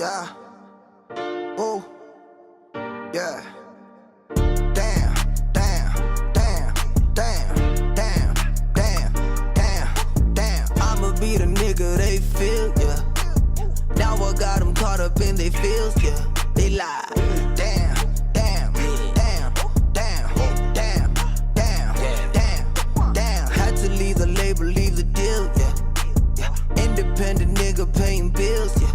Yeah. Oh. Yeah. Damn. I'ma be the nigga they feel, yeah. Now I got them caught up in their feels, yeah. They lie. Damn. Had to leave the label, leave the deal, yeah. Independent nigga paying bills, yeah.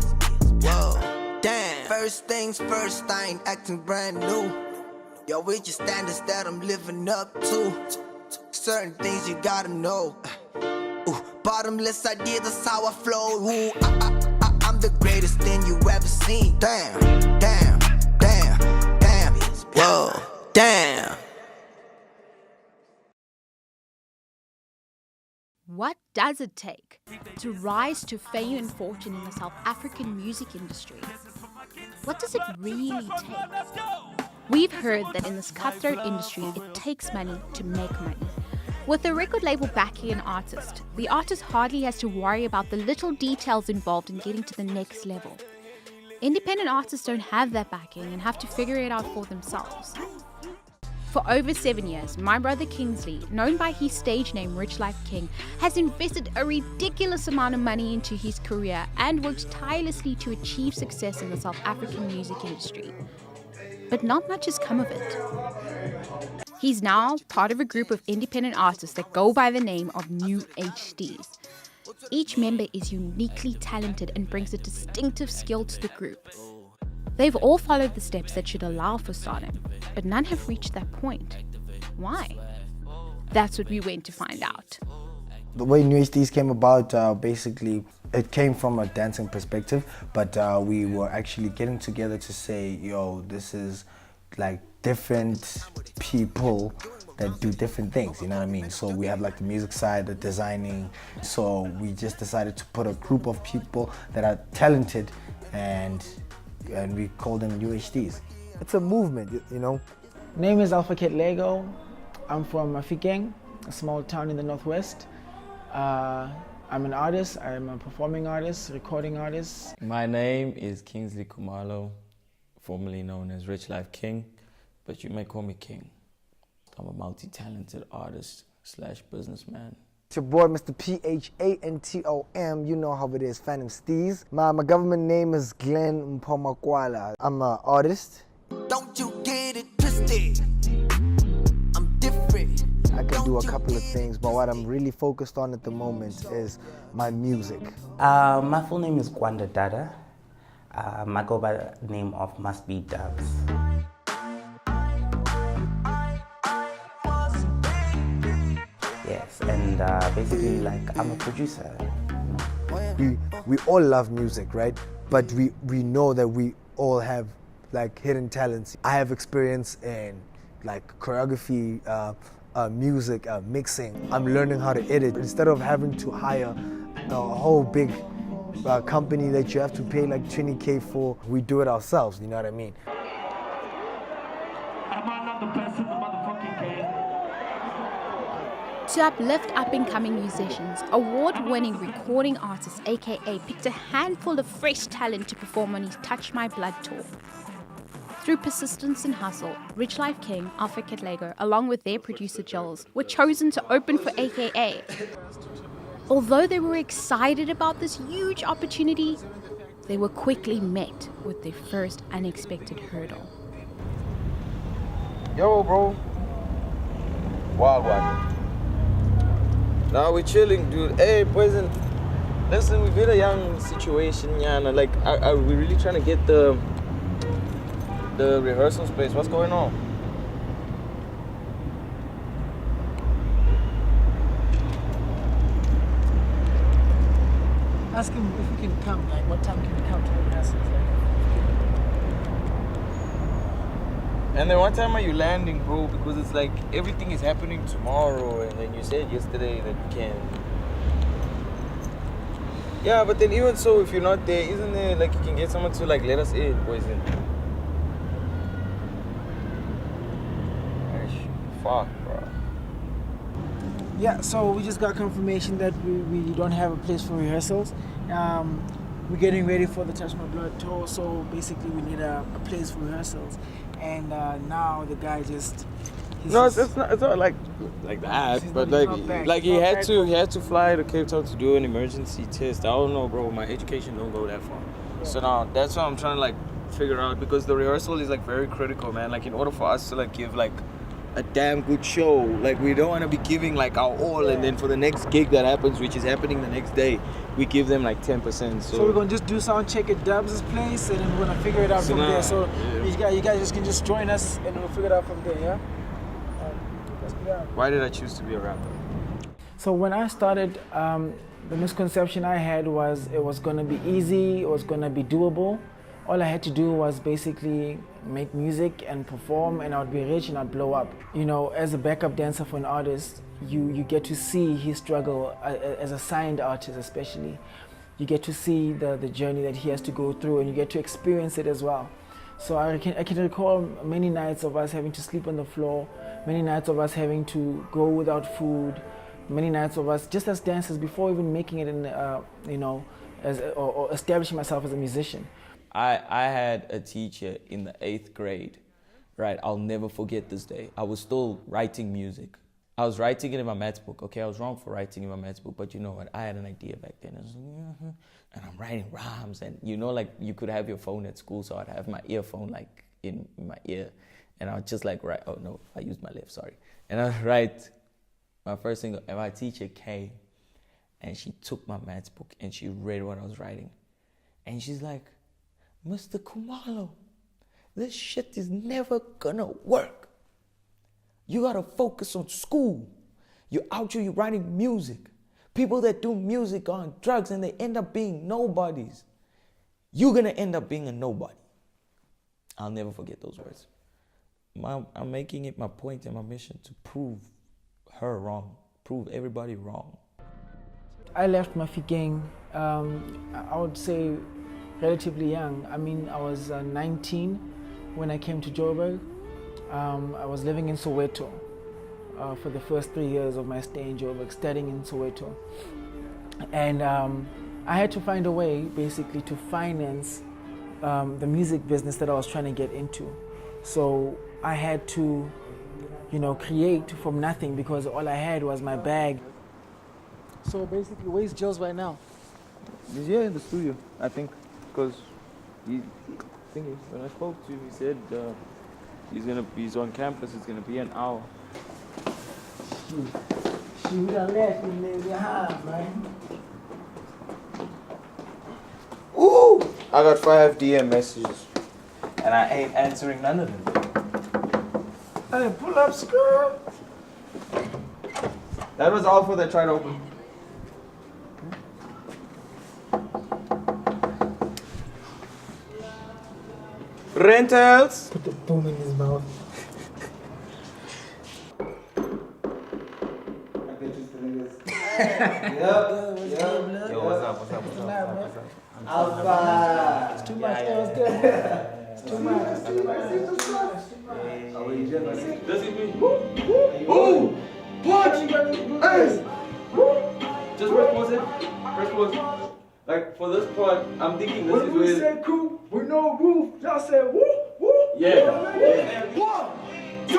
Whoa, damn. First things first, I ain't acting brand new. Yo, with your standards that I'm living up to. Certain things you gotta know. Ooh, bottomless idea, that's how I flow. Ooh, I'm the greatest thing you ever seen. Damn. Whoa, damn. What does it take to rise to fame and fortune in the South African music industry? What does it really take? We've heard that in this cutthroat industry, it takes money to make money. With a record label backing an artist, the artist hardly has to worry about the little details involved in getting to the next level. Independent artists don't have that backing and have to figure it out for themselves. For over 7 years, my brother Kingsley, known by his stage name Richlifeking, has invested a ridiculous amount of money into his career and worked tirelessly to achieve success in the South African music industry. But not much has come of it. He's now part of a group of independent artists that go by the name of New Age Steeze. Each member is uniquely talented and brings a distinctive skill to the group. They've all followed the steps that should allow for stardom, but none have reached that point. Why? That's what we went to find out. The way New Age Steeze came about, basically, it came from a dancing perspective, but we were actually getting together to say, yo, this is like different people that do different things, you know what I mean? So we have like the music side, the designing, so we just decided to put a group of people that are talented and we call them New Age Steeze. It's a movement, you know? Name is Alfa Laygo. I'm from Rhodes, a small town in the northwest. I'm an artist. I'm a performing artist, recording artist. My name is Kingsley Khumalo, formerly known as Richlifeking, but you may call me King. I'm a multi-talented artist / businessman. It's your boy, Mr. PHANTOM. You know how it is, Phantom Steeze. My government name is Glenn Mpomakwala. I'm an artist. Don't you get it twisted. I'm different. I can do a couple of things, but what I'm really focused on at the moment is my music. My full name is Nokwanda Dada. I go by the name of Must Be Dubs. Yes, and basically, like, I'm a producer. We all love music, right? But we know that we all have like hidden talents. I have experience in like choreography, music, mixing. I'm learning how to edit. Instead of having to hire a whole big company that you have to pay like 20K for, we do it ourselves, you know what I mean? To uplift up-and-coming musicians, award-winning recording artist aka picked a handful of fresh talent to perform on his Touch My Blood tour. Through persistence and hustle, Richlifeking, Alfa Laygo, along with their producer Jillz, were chosen to open for AKA. Although they were excited about this huge opportunity, they were quickly met with their first unexpected hurdle. Yo, bro. Wild one. Now we're chilling, dude. Hey, poison. Listen, we've hit a young situation, Yana. Like, are we really trying to get the rehearsal space? What's going on? Ask him if we can come, like what time can we come to the rehearsals? And then what time are you landing, bro? Because it's like everything is happening tomorrow, and then you said yesterday that you can. Yeah, but then even so, if you're not there, isn't there like you can get someone to like let us in, poison? Fuck, bro. Yeah, so we just got confirmation that we don't have a place for rehearsals. we're getting ready for the Touch My Blood tour, so basically we need a place for rehearsals. And now the guy just... No, it's not like that, but he had to fly to Cape Town to do an emergency test. I don't know, bro. My education don't go that far. Yeah. So now that's what I'm trying to like figure out, because the rehearsal is like very critical, man. Like in order for us to like give like a damn good show, like we don't want to be giving like our all, and then for the next gig that happens, which is happening the next day, we give them like 10%. So we're gonna just do sound check at Dubs' place, and then we're gonna figure it out from there. So you guys just can just join us, and we'll figure it out from there. Yeah. Why did I choose to be a rapper? So when I started, the misconception I had was it was going to be easy, it was going to be doable. All I had to do was basically make music and perform, and I'd be rich and I'd blow up. You know, as a backup dancer for an artist, you get to see his struggle as a signed artist especially. You get to see the journey that he has to go through, and you get to experience it as well. So I can recall many nights of us having to sleep on the floor, many nights of us having to go without food, many nights of us just as dancers before even making it in, or establishing myself as a musician. I had a teacher in the 8th grade, right? I'll never forget this day. I was still writing music. I was writing it in my maths book. Okay, I was wrong for writing in my maths book, but you know what? I had an idea back then. I was like, and I'm writing rhymes, and you know, like you could have your phone at school, so I'd have my earphone like in my ear, and I would just like write. Oh no, I used my left. Sorry. And I'd write my first single, and my teacher came, and she took my maths book and she read what I was writing, and she's like, "Mr. Khumalo, this shit is never gonna work. You gotta focus on school. You're out here, you're writing music. People that do music are on drugs and they end up being nobodies. You're gonna end up being a nobody." I'll never forget those words. I'm making it my point and my mission to prove her wrong, prove everybody wrong. I left Riflifeking, I would say relatively young. I mean, I was 19 when I came to Joburg. I was living in Soweto for the first 3 years of my stay in Joburg, studying in Soweto. And I had to find a way, basically, to finance the music business that I was trying to get into. So I had to, create from nothing, because all I had was my bag. So basically, where's Jillz right now? He's here in the studio, I think, because when I spoke to him, he said he's on campus. It's gonna be an hour. She done left me behind, man. Ooh! I got 5 DM messages, and I ain't answering none of them. Hey, pull up, skirt. That was Alfa that tried to open. Rentals. Put the boom in his mouth. Yo, what's up? Alfa. It's too much. It's too much. It's too much. This is me. Ooh! Punch! Hey! Just press pause it. Press pause. Like for this part, I'm thinking this is where. We said cool with no roof. Y'all said woo, woo. Yeah. 1, 2,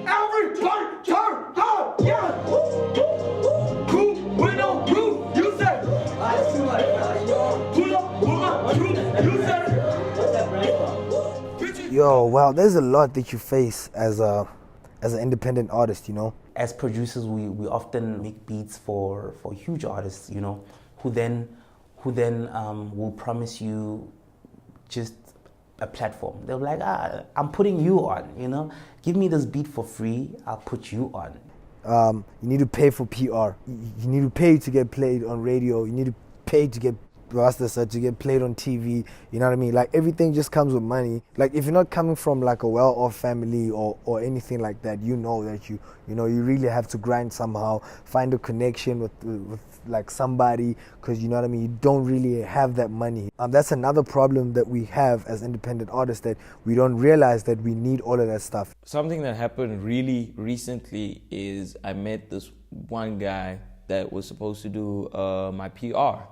everybody turn up. Yeah. Cool with no roof. You said. That's too much. Pull up, roof. You said. What's that brand from? Yo, well, there's a lot that you face as an independent artist, As producers, we often make beats for huge artists, who then will promise you just a platform. They'll be like, I'm putting you on, give me this beat for free, I'll put you on. You need to pay for PR. You need to pay to get played on radio. You need to pay to get to get played on TV. You know what I mean? Like everything just comes with money. Like if you're not coming from like a well-off family or anything like that, that you really have to grind somehow, find a connection with like somebody, because you know what I mean, you don't really have that money. That's another problem that we have as independent artists, that we don't realize that we need all of that stuff. Something that happened really recently is I met this one guy that was supposed to do my PR.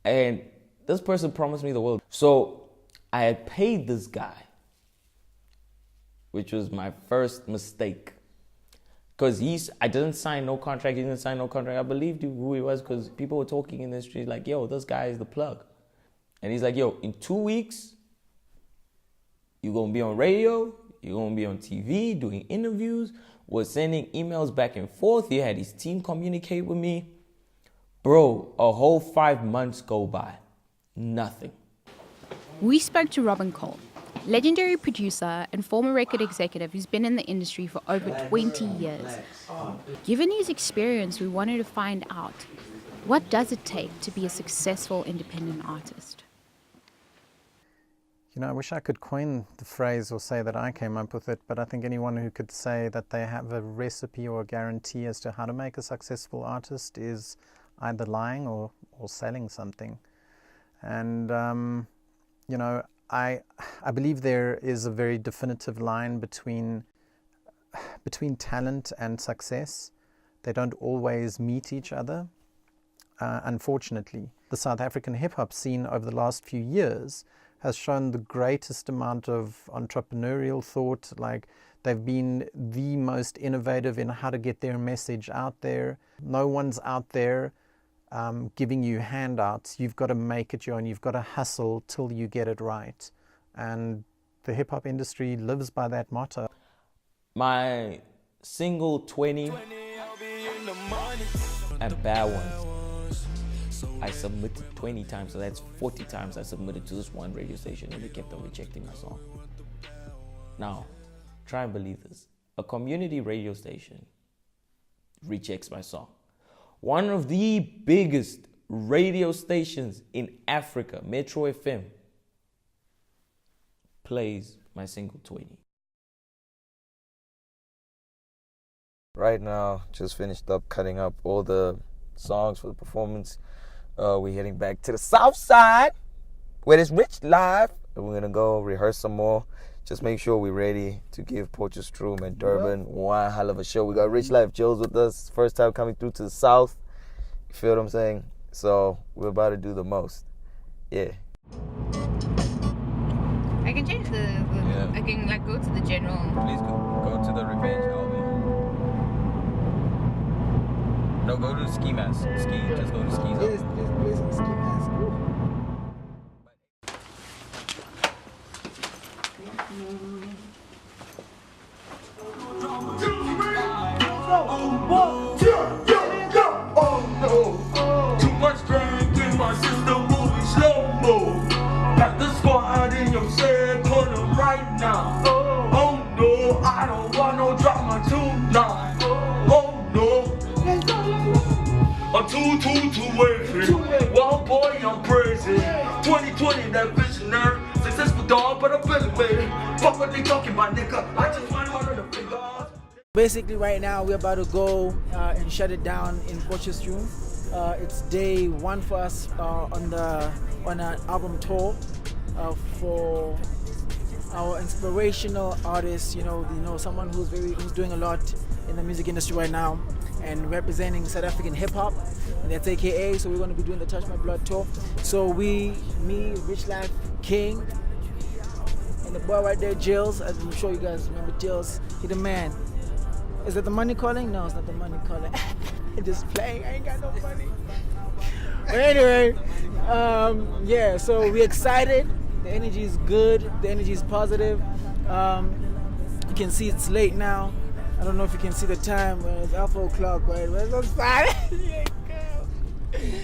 And This person promised me the world. So I had paid this guy, which was my first mistake. Because I didn't sign no contract, he didn't sign no contract. I believed who he was because people were talking in the street like, yo, this guy is the plug. And he's like, yo, in 2 weeks, you're going to be on radio, you're going to be on TV, doing interviews. We're sending emails back and forth. He had his team communicate with me. Bro, a whole 5 months go by. Nothing. We spoke to Robin Cole, legendary producer and former record executive who's been in the industry for over 20 years. Given his experience, we wanted to find out, what does it take to be a successful independent artist? You know, I wish I could coin the phrase or say that I came up with it, but I think anyone who could say that they have a recipe or a guarantee as to how to make a successful artist is either lying or selling something. And, you know, I believe there is a very definitive line between talent and success. They don't always meet each other, unfortunately. The South African hip-hop scene over the last few years has shown the greatest amount of entrepreneurial thought. Like, they've been the most innovative in how to get their message out there. No one's out there giving you handouts. You've got to make it your own. You've got to hustle till you get it right. And the hip-hop industry lives by that motto. My single 20 and bad ones, I submitted 20 times, so that's 40 times I submitted to this one radio station and they kept on rejecting my song. Now, try and believe this. A community radio station rejects my song. One of the biggest radio stations in Africa, Metro FM, plays my single 20. Right now, just finished up cutting up all the songs for the performance. We're heading back to the south side where there's Richlife, and we're gonna go rehearse some more. Just make sure we're ready to give Potchefstroom and Durban one hell of a show. We got Richlife Jillz with us, first time coming through to the south. You feel what I'm saying? So we're about to do the most. Yeah. I can change I can like go to the general. Please go to the Revenge album. No, go to the Ski Mask. Just go to Ski's album. Yes, please play some Ski Mask. Too much drink in my system, moving slow-mo. Got the squad in your cell, call them right now. Oh no, I don't want no drama tonight. Oh no, I'm too wavy. Well boy, I'm crazy. 2020, that visionary. Successful dog, but I'm feeling baby. Fuck what they talking about, nigga. I just want one of the figures. Basically, right now we're about to go and shut it down in Potchefstroom. It's day one for us on our album tour for our inspirational artists. You know, someone who's doing a lot in the music industry right now and representing South African hip hop. And that's AKA. So we're going to be doing the Touch My Blood tour. So me, Richlifeking, and the boy right there, Jillz. I'm sure you guys remember Jillz. He the man. Is it the money calling? No, it's not the money calling. Just playing, I ain't got no money. But anyway, yeah, so we're excited. The energy is good, the energy is positive. You can see it's late now. I don't know if you can see the time, it's Alfa o'clock, right? Where's those 5?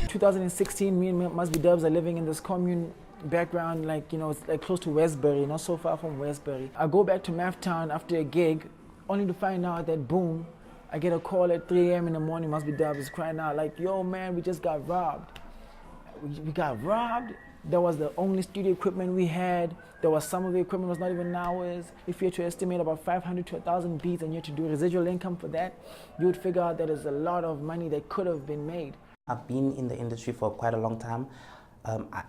2016, me and Must Be Dubs are living in this commune background, like, you know, it's like close to Westbury, not so far from Westbury. I go back to Mathtown after a gig, only to find out that, boom, I get a call at 3 a.m. in the morning, Must Be Dubs is crying out like, yo man, we just got robbed. We got robbed. That was the only studio equipment we had. There was some of the equipment was not even ours. If you had to estimate about 500 to 1,000 beats and you had to do residual income for that, you would figure out that there's a lot of money that could have been made. I've been in the industry for quite a long time.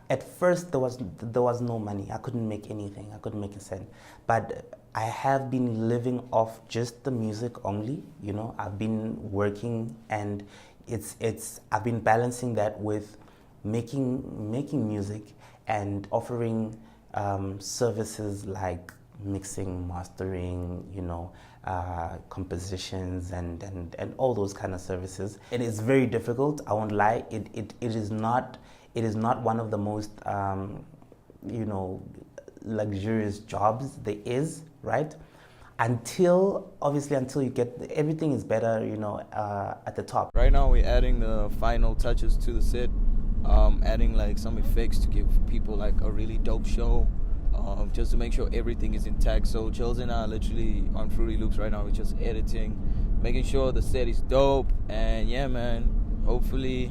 At first, there was no money. I couldn't make anything. I couldn't make a cent. But I have been living off just the music only. You know, I've been working, and I've been balancing that with making music and offering services like mixing, mastering, compositions and all those kind of services. It is very difficult, I won't lie. It is not one of the most luxurious jobs there is, right? Until you get, everything is better, at the top. Right now we're adding the final touches to the set, adding like some effects to give people like a really dope show, just to make sure everything is intact. So Jillz and I are literally on Fruity Loops right now. We're just editing, making sure the set is dope, and yeah, man, hopefully,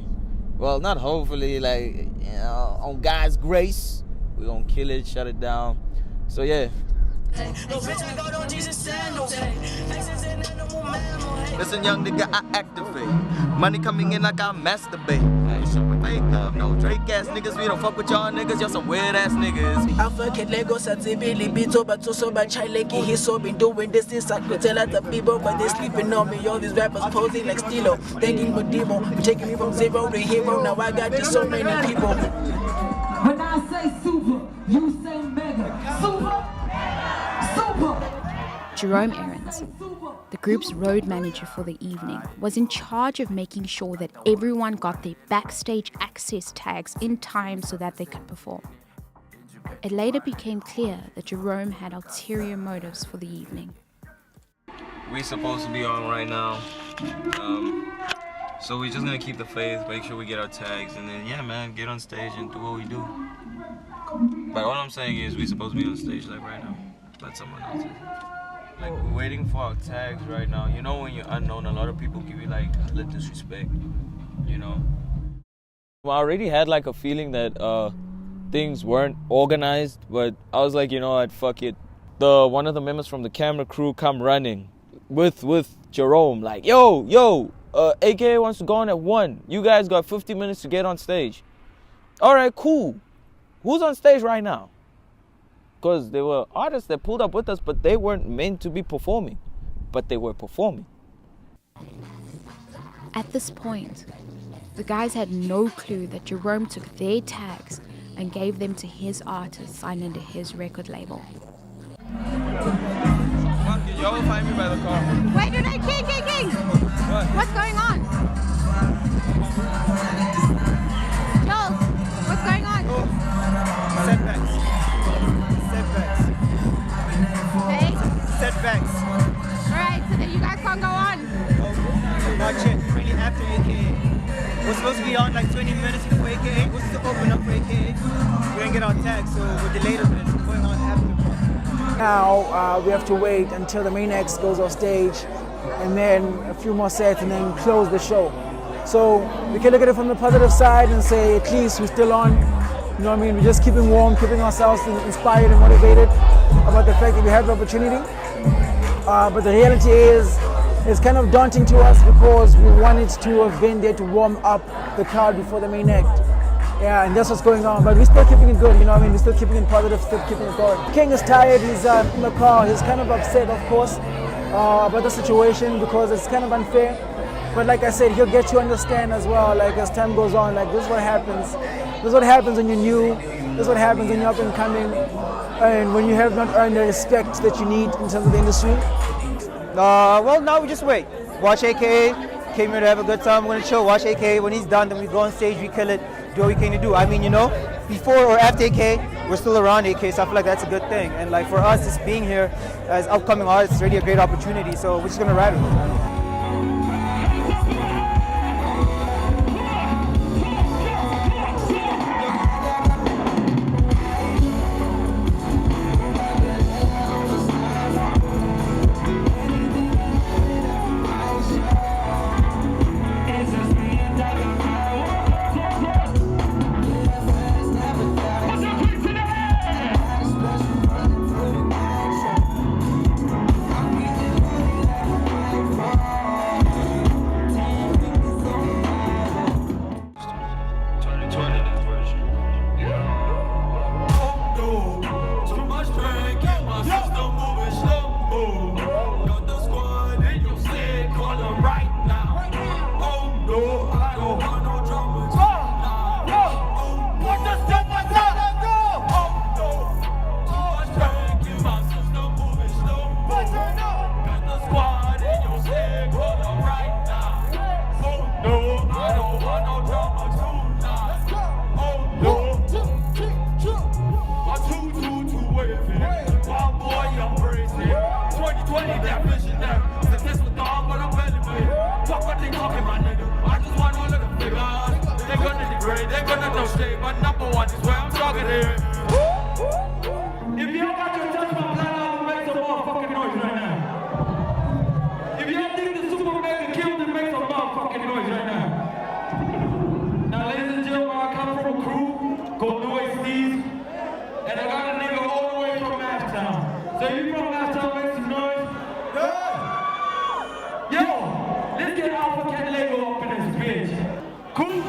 well, not hopefully, like, on God's grace, we're gonna kill it, shut it down. So yeah. Listen, young nigga, I activate. Money coming in like I masturbate. Hey, shit, we fake up. No Drake ass niggas, we don't fuck with y'all niggas. Y'all some weird ass niggas. Alfa kid Laygo Satsibili Bito, but so by Chileki. He's so been doing this since I could tell at the people, but they sleeping on me. All these rappers posing like Stilo, thinking with Demo, taking me from zero to hero. Now I got just so many people. When I say super, you say mega. Super. Jerome Aarons, the group's road manager for the evening, was in charge of making sure that everyone got their backstage access tags in time so that they could perform. It later became clear that Jerome had ulterior motives for the evening. We're supposed to be on right now, so we're just gonna keep the faith, make sure we get our tags, and then yeah, man, get on stage and do what we do. But all I'm saying is we're supposed to be on stage like right now. Let someone else. Like, we're waiting for our tags right now. You know, when you're unknown, a lot of people give you like a little disrespect, Well, I already had like a feeling that things weren't organized, but I was like, you know what, fuck it. One of the members from the camera crew come running with Jerome, like, yo, AKA wants to go on at 1. You guys got 50 minutes to get on stage. All right, cool. Who's on stage right now? Because there were artists that pulled up with us, but they weren't meant to be performing. But they were performing. At this point, the guys had no clue that Jerome took their tags and gave them to his artists signed under his record label. Fuck it, y'all will find me by the car. Wait, King! What? What's going on? Jillz, what's going on? Setbacks. Hey? Setbacks. Alright, so then you guys can't go on. Not yet. Really after AKA. We're supposed to be on like 20 minutes before AKA. We're supposed to open up for AKA. We didn't get our tag, so we're delayed a bit. We're going on after. Now we have to wait until the main acts goes off stage, and then a few more sets, and then close the show. So we can look at it from the positive side and say at least we're still on. You know what I mean? We're just keeping warm, keeping ourselves inspired and motivated about the fact that we have the opportunity. But the reality is, it's kind of daunting to us because we wanted to have been there to warm up the crowd before the main act. Yeah, and that's what's going on. But we're still keeping it good, you know what I mean? We're still keeping it positive, still keeping it going. King is tired, he's in the car, he's kind of upset, of course, about the situation because it's kind of unfair. But like I said, he'll get to understand as well, like as time goes on, like this is what happens. This is what happens when you're new, this is what happens when you're up and coming, and when you have not earned the respect that you need in terms of the industry. Well, now we just wait. Watch AKA, came here to have a good time, we're gonna chill, watch AKA. When he's done, then we go on stage, we kill it, do what we came to do. I mean, before or after AKA, we're still around AKA, so I feel like that's a good thing. And like for us, just being here as upcoming artists is really a great opportunity, so we're just gonna ride with it. Let's get Alfa Cat Laygo up in this bitch. Cool?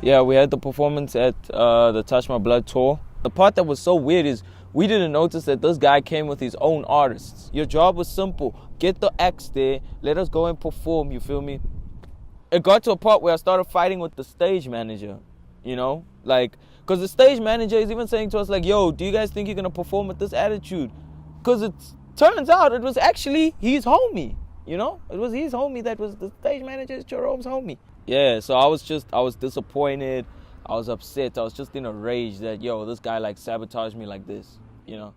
Yeah, we had the performance at the Touch My Blood tour. The part that was so weird is we didn't notice that this guy came with his own artists. Your job was simple. Get the acts there, let us go and perform, you feel me? It got to a part where I started fighting with the stage manager, you know? Like, because the stage manager is even saying to us like, yo, do you guys think you're going to perform with this attitude? Because it turns out it was actually his homie, you know? It was his homie that was the stage manager, Jerome's homie. Yeah, so I was disappointed, I was upset, I was just in a rage that, yo, this guy like sabotaged me like this, you know?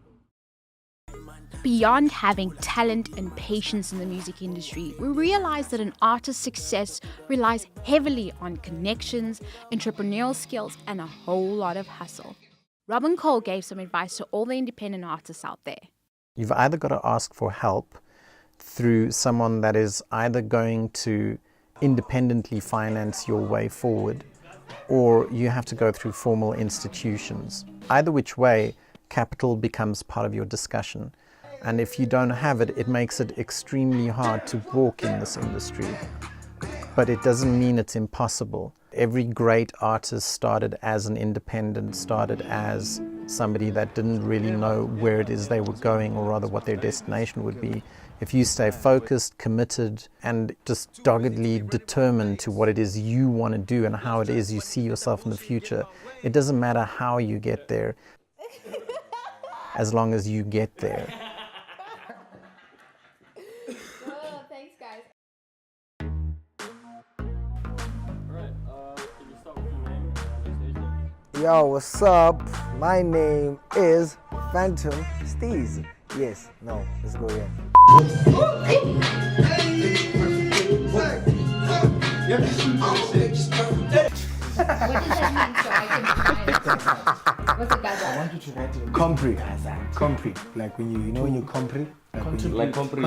Beyond having talent and patience in the music industry, we realize that an artist's success relies heavily on connections, entrepreneurial skills, and a whole lot of hustle. Robin Cole gave some advice to all the independent artists out there. You've either got to ask for help through someone that is either going to independently finance your way forward, or you have to go through formal institutions. Either which way, capital becomes part of your discussion. And if you don't have it, it makes it extremely hard to walk in this industry. But it doesn't mean it's impossible. Every great artist started as an independent, started as somebody that didn't really know where it is they were going, or rather what their destination would be. If you stay focused, committed, and just doggedly determined to what it is you want to do and how it is you see yourself in the future, it doesn't matter how you get there, as long as you get there. Oh, thanks, guys. Yo, what's up? My name is Phantom Steeze. Yes, no, let's go again. What does that mean so I can what's a gaza? I want you to write it. Compre. Compre. Like when you know when you compre. Like compre.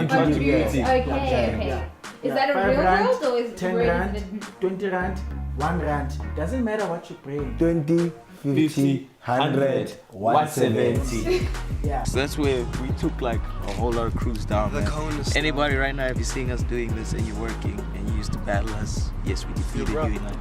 Okay. Is that a real world or is it 10 rand, 20 rand, 1 rand? Doesn't matter what you bring. 20, 50, 100, 170. Yeah. So that's where we took like a whole lot of crews down, man. Anybody right now, if you're seeing us doing this and you're working and you used to battle us, yes, we defeated you in life.